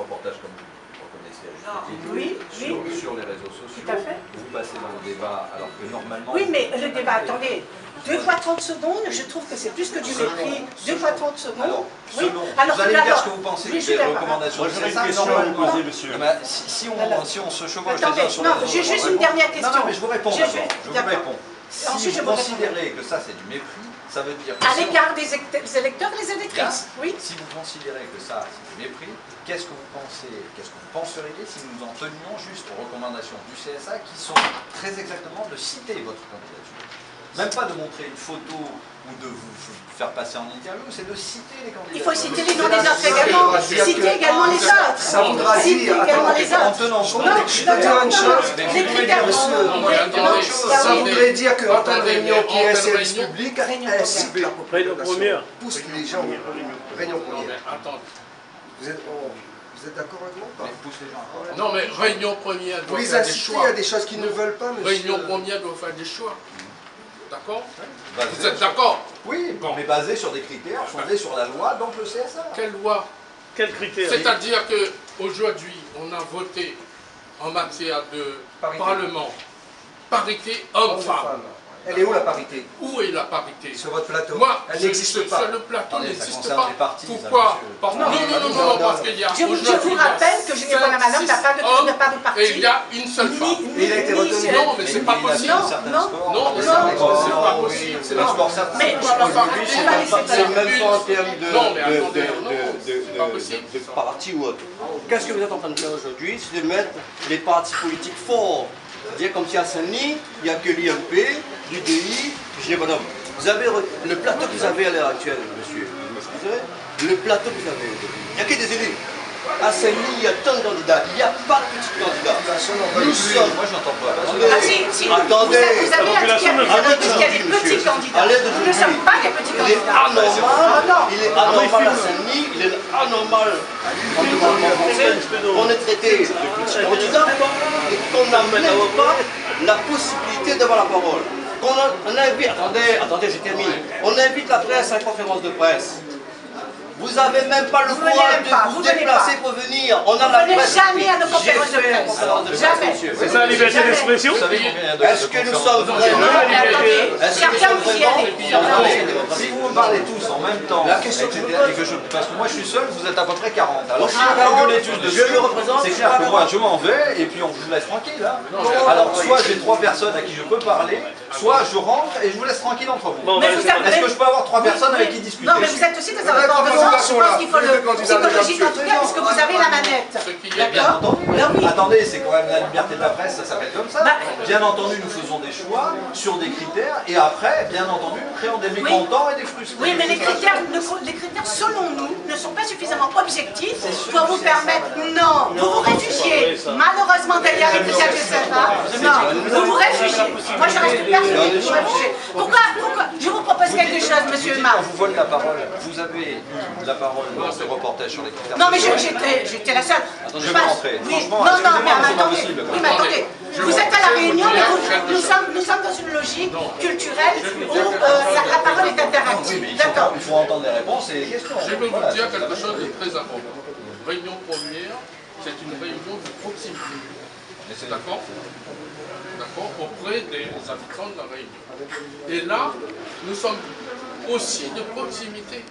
reportage comme vous reconnaissez à juste Oui, sur les réseaux sociaux. Tout à fait. Vous passez dans le débat alors que normalement... Oui, mais le débat, attendez, 2 fois 30 secondes, je trouve que c'est plus que du mépris. 2 fois 30 secondes. Alors, oui. selon, vous allez me dire ce que vous pensez des recommandations. Moi, j'aurais une question à vous poser, monsieur. Si on se chevauche Attendez, les uns sur non, les autres... j'ai juste une dernière question. Non, mais je vous réponds d'abord. Je vous réponds. Si Ensuite, vous considérez que ça, c'est du mépris, ça veut dire... À l'égard des électeurs et des électrices, oui. Si vous considérez que ça, c'est du mépris, qu'est-ce que vous penseriez si nous en tenions juste aux recommandations du CSA qui sont très exactement de citer votre candidature? Même pas de montrer une photo ou de vous faire passer en interview, c'est de citer les candidats. Il faut citer les noms des autres également. Citer également les autres. Ça voudra dire, en tenant compte des critères. Les critères, ça voudrait dire qu'en tant que réunion qui est un service public, elle cite la Réunion première. pousse les gens. Réunion première. Attends. Vous êtes d'accord avec moi ou pas? Pousse les gens à Non, mais réunion première Vous doit les faire des incitez choix. à des choses qu'ils ne veulent pas, monsieur. Réunion première doit faire des choix. D'accord? Basé Vous êtes d'accord? Oui, mais basé sur des critères fondés sur la loi, donc le CSA. Quelle loi? Quels critères? C'est-à-dire qu'aujourd'hui, on a voté en matière de parlement, parité homme-femme. Elle est où la parité? Où est la parité? Sur votre plateau. Moi, Elle n'existe pas. Sur le plateau Attendez, ça n'existe concerne pas. les partis, ça, Pourquoi? monsieur. Non, parce qu'il y a Je vous aujourd'hui, rappelle que Julien Bonamalaam n'a pas de parti. et il y a une seule femme. Et il a été retenu. Non, mais c'est pas possible. Non, mais c'est pas possible. C'est la sport. Mais C'est même pas en termes Non, mais attendez, non, c'est pas possible. de parti ou autre. Qu'est-ce que vous êtes en train de faire aujourd'hui? C'est de mettre les partis politiques forts. C'est-à-dire comme si à Saint-Denis, il n'y a que l'IMP, l'UDI, je madame. Vous avez le plateau que vous avez à l'heure actuelle, monsieur. Vous savez, le plateau que vous avez aujourd'hui. Il n'y a que des élus. À Saint-Denis, il y a tant de candidats. Il n'y a pas de petits candidats. Nous sommes. Moi, je n'entends pas. Vous Attendez. avez dit qu'il y a des petits candidats. Nous ne sommes pas des petits Il est candidats. anormal, il est anormal à Saint-Denis, il est anormal qu'on est traité de petits candidats et qu'on n'a même pas la possibilité d'avoir la parole. On invite, attendez, je termine. On invite la presse à une conférence de presse. Vous n'avez même pas le courage de vous déplacer pour venir. On a la presse. Jamais à nos conférences de presse. Jamais. C'est ça la liberté d'expression? Est-ce que nous sommes vraiment... Chacun vous y allez. Si vous me parlez tous en même temps, etc., parce que moi je suis seul, vous êtes à peu près 40. Alors si on fait une étude dessus, je le représente, c'est clair que moi je m'en vais et puis on vous laisse tranquille. Alors soit j'ai 3 personnes à qui je peux parler, soit je rentre et je vous laisse tranquille entre vous. Mais vous savez- Est-ce que je peux avoir 3 personnes avec qui discuter? Non, mais vous êtes aussi dans un rapport de force. Je pense qu'il faut le psychologique en tout cas, parce que vous avez la manette. Bien entendu. Oui. Attendez, c'est quand même la liberté de la presse, ça s'appelle comme ça. Bah, Bien entendu, nous faisons des choix sur des critères et après, bien entendu, nous créons des mécontents et des frustrés. Oui, mais les critères, selon nous, ne sont pas suffisamment objectifs pour vous permettre. Non, vous vous réfugiez. Malheureusement, derrière les critères de CSA, non, vous vous réfugiez. Moi, je reste persuadée que vous vous réfugiez. Pourquoi je vous propose quelque chose, monsieur On Marc. vous vole la parole. Vous avez eu la parole dans ce reportage sur les critères. Non, mais j'étais la seule. Attendez, je vais rentrer. Oui, Franchement, non, excusez-moi, mais mais c'est pas attendez. possible. Oui, mais attendez. Vous êtes à la réunion, mais nous sommes dans une logique culturelle où la parole est interactive. D'accord. Il faut entendre les réponses et les questions. Je vais Voilà, vous dire c'est quelque la chose de même très important. Réunion première, c'est une réunion de proximité. D'accord? D'accord? Auprès des habitants de la réunion. Et là, nous sommes aussi de proximité.